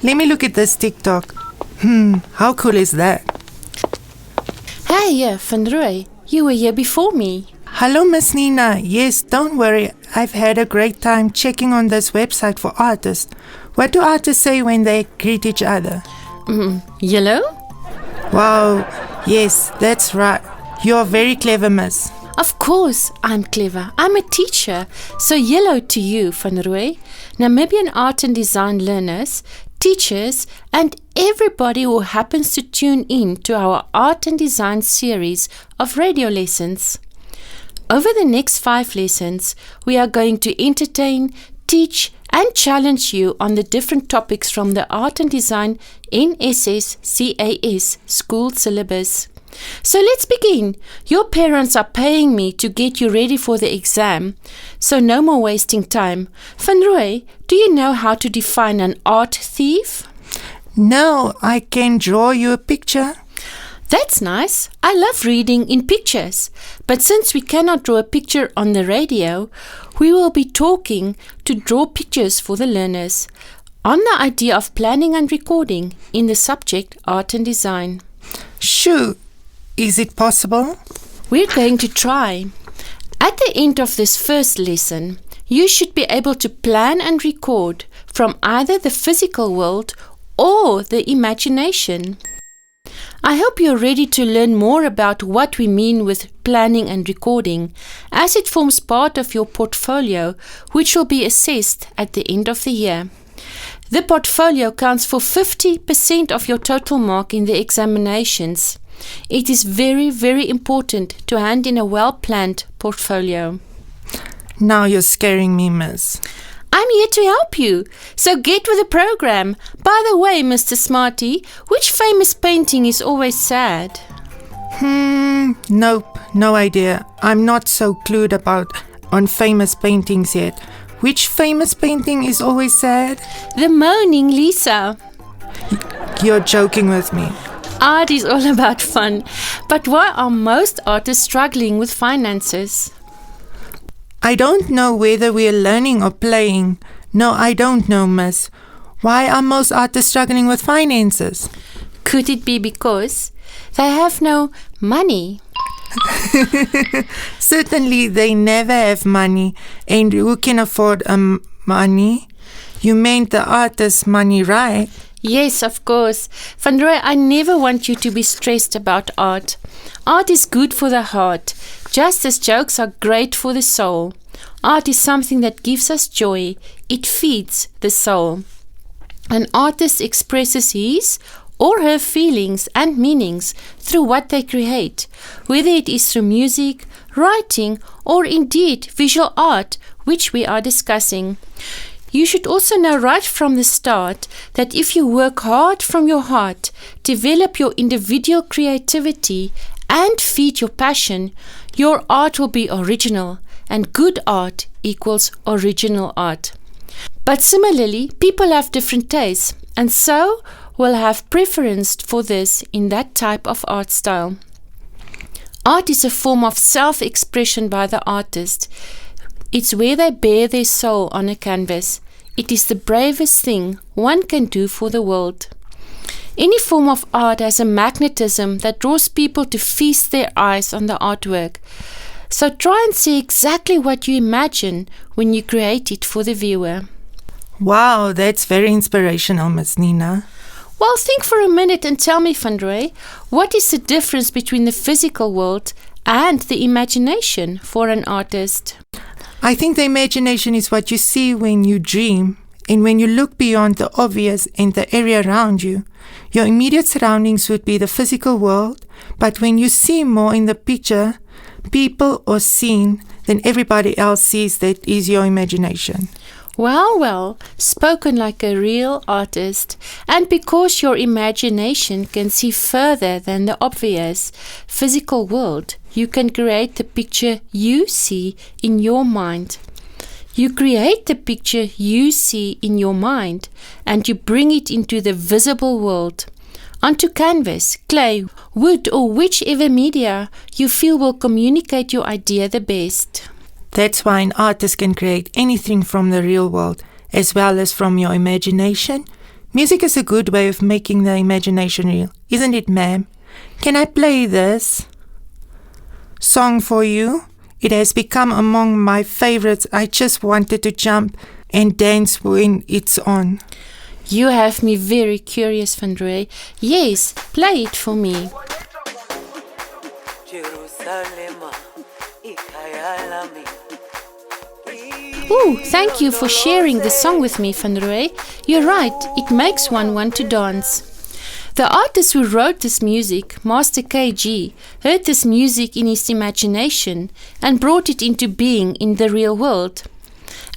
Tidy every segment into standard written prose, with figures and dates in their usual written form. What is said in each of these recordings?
Let me look at this TikTok. How cool is that? Hey, Van Roy, you were here before me. Hello, Miss Nina. Yes, don't worry. I've had a great time checking on this website for artists. What do artists say when they greet each other? Yellow? Wow, yes, that's right. You're very clever, miss. Of course, I'm clever. I'm a teacher. So yellow to you, Van Roy. Namibian art and design learners, teachers, and everybody who happens to tune in to our art and design series of radio lessons. Over the next 5 lessons, we are going to entertain, teach, and challenge you on the different topics from the Art and Design NSS CAS school syllabus. So let's begin. Your parents are paying me to get you ready for the exam, so no more wasting time. Van Roy, do you know how to define an art thief? No, I can draw you a picture. That's nice. I love reading in pictures. But since we cannot draw a picture on the radio, we will be talking to draw pictures for the learners on the idea of planning and recording in the subject Art and Design. Shoo! Is it possible? We're going to try. At the end of this first lesson, you should be able to plan and record from either the physical world or the imagination. I hope you're ready to learn more about what we mean with planning and recording, as it forms part of your portfolio, which will be assessed at the end of the year. The portfolio counts for 50% of your total mark in the examinations. It is very, very important to hand in a well-planned portfolio. Now you're scaring me, miss. I'm here to help you, so get with the program. By the way, Mr. Smarty, which famous painting is always sad? Nope, no idea. I'm not so clued on famous paintings yet. Which famous painting is always sad? The Moaning Lisa. You're joking with me. Art is all about fun, but why are most artists struggling with finances? I don't know whether we're learning or playing. No, I don't know, miss. Why are most artists struggling with finances? Could it be because they have no money? Certainly, they never have money. And who can afford money? You meant the artist's money, right? Yes, of course. Van Roy, I never want you to be stressed about art. Art is good for the heart, just as jokes are great for the soul. Art is something that gives us joy. It feeds the soul. An artist expresses his or her feelings and meanings through what they create, whether it is through music, writing, or indeed visual art, which we are discussing. You should also know right from the start that if you work hard from your heart, develop your individual creativity, and feed your passion, your art will be original, and good art equals original art. But similarly, people have different tastes, and so will have preference for this in that type of art style. Art is a form of self-expression by the artist. It's where they bear their soul on a canvas. It is the bravest thing one can do for the world. Any form of art has a magnetism that draws people to feast their eyes on the artwork. So try and see exactly what you imagine when you create it for the viewer. Wow, that's very inspirational, Miss Nina. Well, think for a minute and tell me, Van Roy, what is the difference between the physical world and the imagination for an artist? I think the imagination is what you see when you dream, and when you look beyond the obvious and the area around you. Your immediate surroundings would be the physical world, but when you see more in the picture, people or scene, then everybody else sees that is your imagination. Well, spoken like a real artist. And because your imagination can see further than the obvious physical world, you can create the picture you see in your mind. You create the picture you see in your mind, and you bring it into the visible world, onto canvas, clay, wood, or whichever media you feel will communicate your idea the best. That's why an artist can create anything from the real world as well as from your imagination. Music is a good way of making the imagination real, isn't it, ma'am? Can I play this song for you? It has become among my favorites. I just wanted to jump and dance when it's on. You have me very curious, Van Roy. Yes, play it for me. Ooh, thank you for sharing the song with me, Van Roy. You're right, it makes one want to dance. The artist who wrote this music, Master KG, heard this music in his imagination and brought it into being in the real world.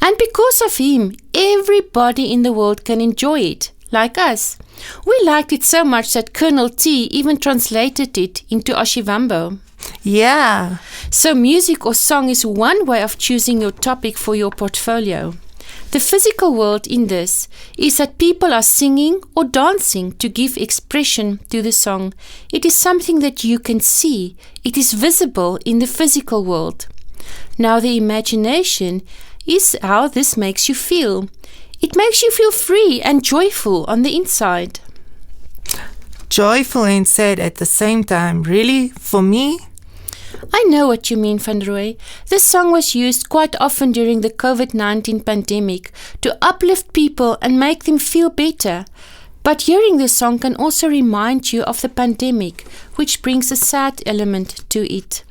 And because of him, everybody in the world can enjoy it, like us. We liked it so much that Colonel T even translated it into Ashivambo. Yeah. So music or song is one way of choosing your topic for your portfolio. The physical world in this is that people are singing or dancing to give expression to the song. It is something that you can see. It is visible in the physical world. Now the imagination is how this makes you feel. It makes you feel free and joyful on the inside. Joyful and sad at the same time. Really? For me? I know what you mean, Van Roy. This song was used quite often during the COVID-19 pandemic to uplift people and make them feel better. But hearing the song can also remind you of the pandemic, which brings a sad element to it.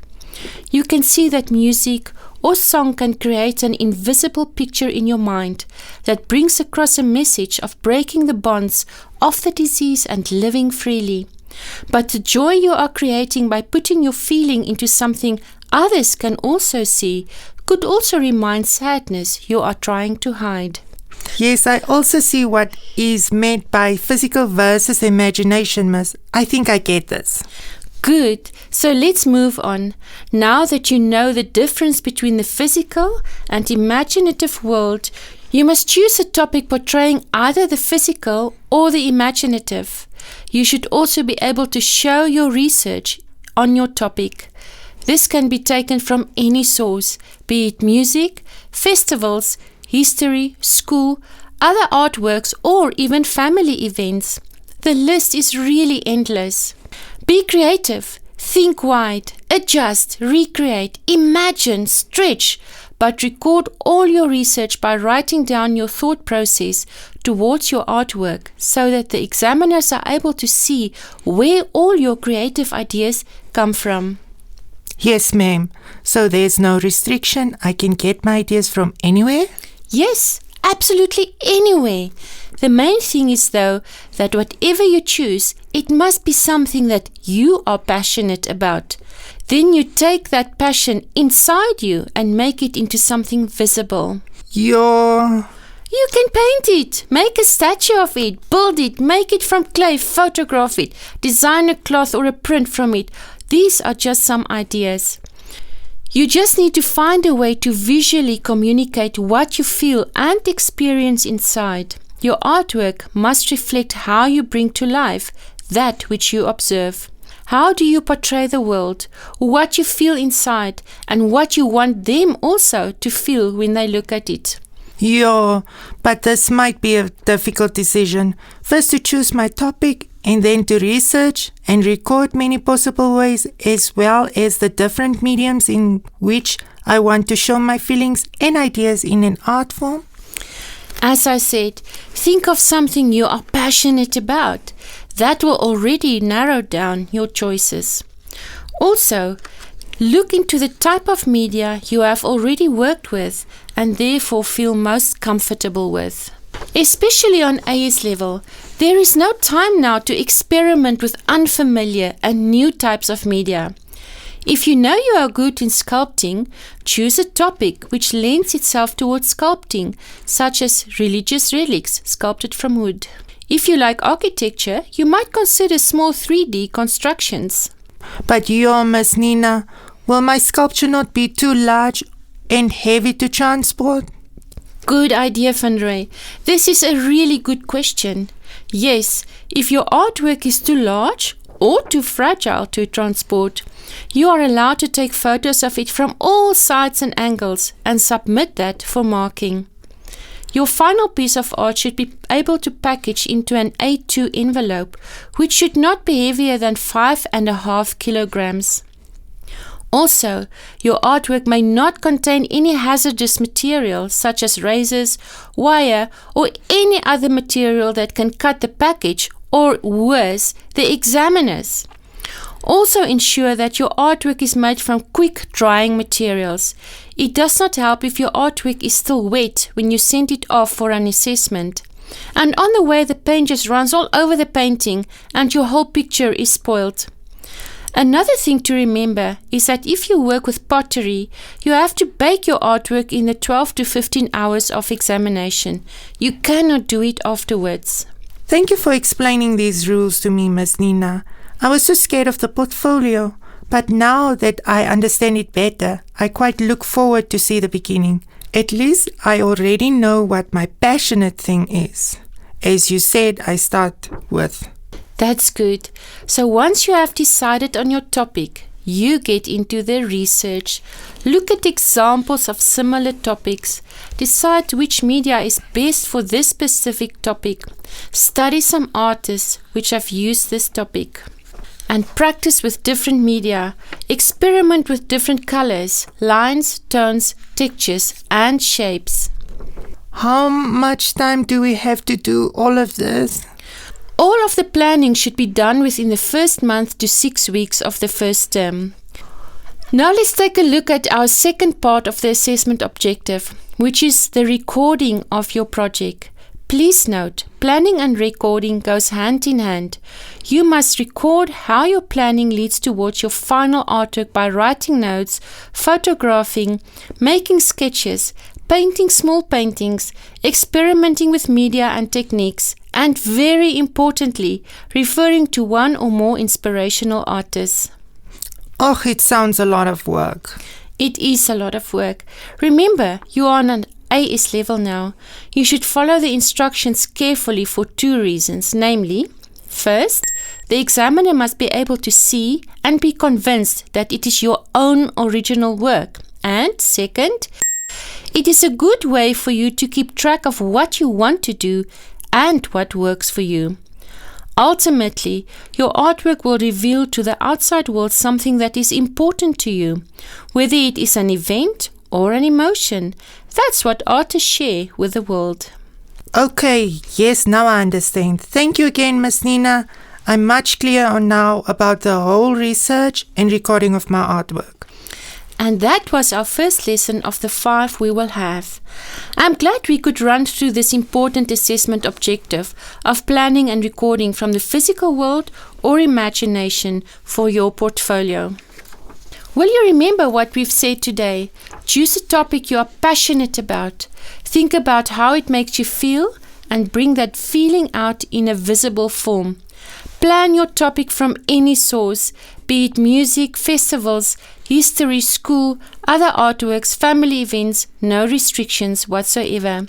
You can see that music or song can create an invisible picture in your mind that brings across a message of breaking the bonds of the disease and living freely. But the joy you are creating by putting your feeling into something others can also see could also remind sadness you are trying to hide. Yes, I also see what is meant by physical versus imagination, miss. I think I get this. Good. So let's move on. Now that you know the difference between the physical and imaginative world, you must choose a topic portraying either the physical or the imaginative. You should also be able to show your research on your topic. This can be taken from any source, be it music, festivals, history, school, other artworks, or even family events. The list is really endless. Be creative, think wide, adjust, recreate, imagine, stretch, but record all your research by writing down your thought process towards your artwork so that the examiners are able to see where all your creative ideas come from. Yes, ma'am. So there's no restriction. I can get my ideas from anywhere? Yes, absolutely anywhere. The main thing is, though, that whatever you choose, it must be something that you are passionate about. Then you take that passion inside you and make it into something visible. You can paint it, make a statue of it, build it, make it from clay, photograph it, design a cloth or a print from it. These are just some ideas. You just need to find a way to visually communicate what you feel and experience inside. Your artwork must reflect how you bring to life that which you observe. How do you portray the world, what you feel inside, and what you want them also to feel when they look at it? Yeah, but this might be a difficult decision. First to choose my topic, and then to research and record many possible ways, as well as the different mediums in which I want to show my feelings and ideas in an art form. As I said, think of something you are passionate about. That will already narrow down your choices. Also, look into the type of media you have already worked with and therefore feel most comfortable with. Especially on AS level, there is no time now to experiment with unfamiliar and new types of media. If you know you are good in sculpting, choose a topic which lends itself towards sculpting, such as religious relics sculpted from wood. If you like architecture, you might consider small 3D constructions. But you, Miss Nina, will my sculpture not be too large and heavy to transport? Good idea, Van Roy. This is a really good question. Yes, if your artwork is too large or too fragile to transport, you are allowed to take photos of it from all sides and angles and submit that for marking. Your final piece of art should be able to package into an A2 envelope, which should not be heavier than 5.5 kilograms. Also, your artwork may not contain any hazardous material such as razors, wire, or any other material that can cut the package or, worse, the examiners. Also ensure that your artwork is made from quick drying materials. It does not help if your artwork is still wet when you send it off for an assessment. And on the way the paint just runs all over the painting and your whole picture is spoiled. Another thing to remember is that if you work with pottery, you have to bake your artwork in the 12 to 15 hours of examination. You cannot do it afterwards. Thank you for explaining these rules to me, Ms. Nina. I was so scared of the portfolio, but now that I understand it better, I quite look forward to see the beginning. At least I already know what my passionate thing is. As you said, I start with. That's good. So once you have decided on your topic, you get into the research. Look at examples of similar topics. Decide which media is best for this specific topic. Study some artists which have used this topic. And practice with different media. Experiment with different colors, lines, tones, textures, and shapes. How much time do we have to do all of this? All of the planning should be done within the first month to 6 weeks of the first term. Now let's take a look at our second part of the assessment objective, which is the recording of your project. Please note, planning and recording goes hand in hand. You must record how your planning leads towards your final artwork by writing notes, photographing, making sketches, painting small paintings, experimenting with media and techniques, and very importantly, referring to one or more inspirational artists. Oh, it sounds a lot of work. It is a lot of work. Remember, you are on an AS level now. You should follow the instructions carefully for 2 reasons, namely, first, the examiner must be able to see and be convinced that it is your own original work. And second, it is a good way for you to keep track of what you want to do and what works for you. Ultimately, your artwork will reveal to the outside world something that is important to you, whether it is an event or an emotion. That's what artists share with the world. Okay, yes, now I understand. Thank you again, Ms. Nina. I'm much clearer now about the whole research and recording of my artwork. And that was our first lesson of the 5 we will have. I'm glad we could run through this important assessment objective of planning and recording from the physical world or imagination for your portfolio. Will you remember what we've said today? Choose a topic you are passionate about. Think about how it makes you feel and bring that feeling out in a visible form. Plan your topic from any source, be it music, festivals, history, school, other artworks, family events, no restrictions whatsoever.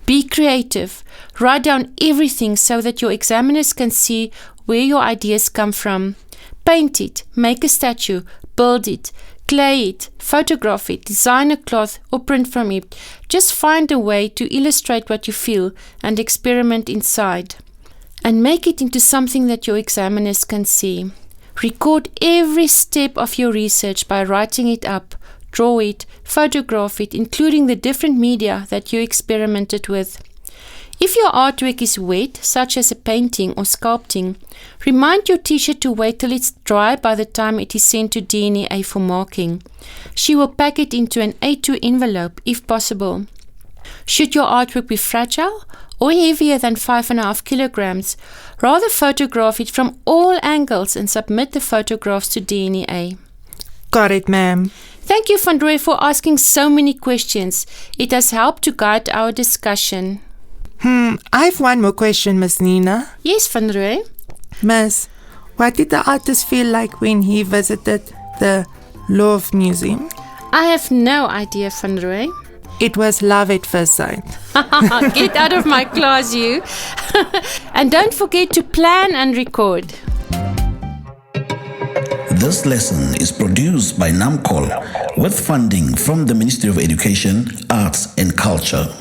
Be creative. Write down everything so that your examiners can see where your ideas come from. Paint it, make a statue, build it, clay it, photograph it, design a cloth or print from it. Just find a way to illustrate what you feel and experiment inside. And make it into something that your examiners can see. Record every step of your research by writing it up, draw it, photograph it, including the different media that you experimented with. If your artwork is wet, such as a painting or sculpting, remind your teacher to wait till it's dry by the time it is sent to DNA for marking. She will pack it into an A2 envelope if possible. Should your artwork be fragile or heavier than 5.5 kilograms, rather photograph it from all angles and submit the photographs to DNA. Got it, ma'am. Thank you, Van Rooy, for asking so many questions. It has helped to guide our discussion. I've one more question, Miss Nina. Yes, Van Rooy. Miss, what did the artist feel like when he visited the Louvre Museum? I have no idea, Van Rooy. It was love at first sight. Get out of my class, you. And don't forget to plan and record. This lesson is produced by NAMCOL with funding from the Ministry of Education, Arts and Culture.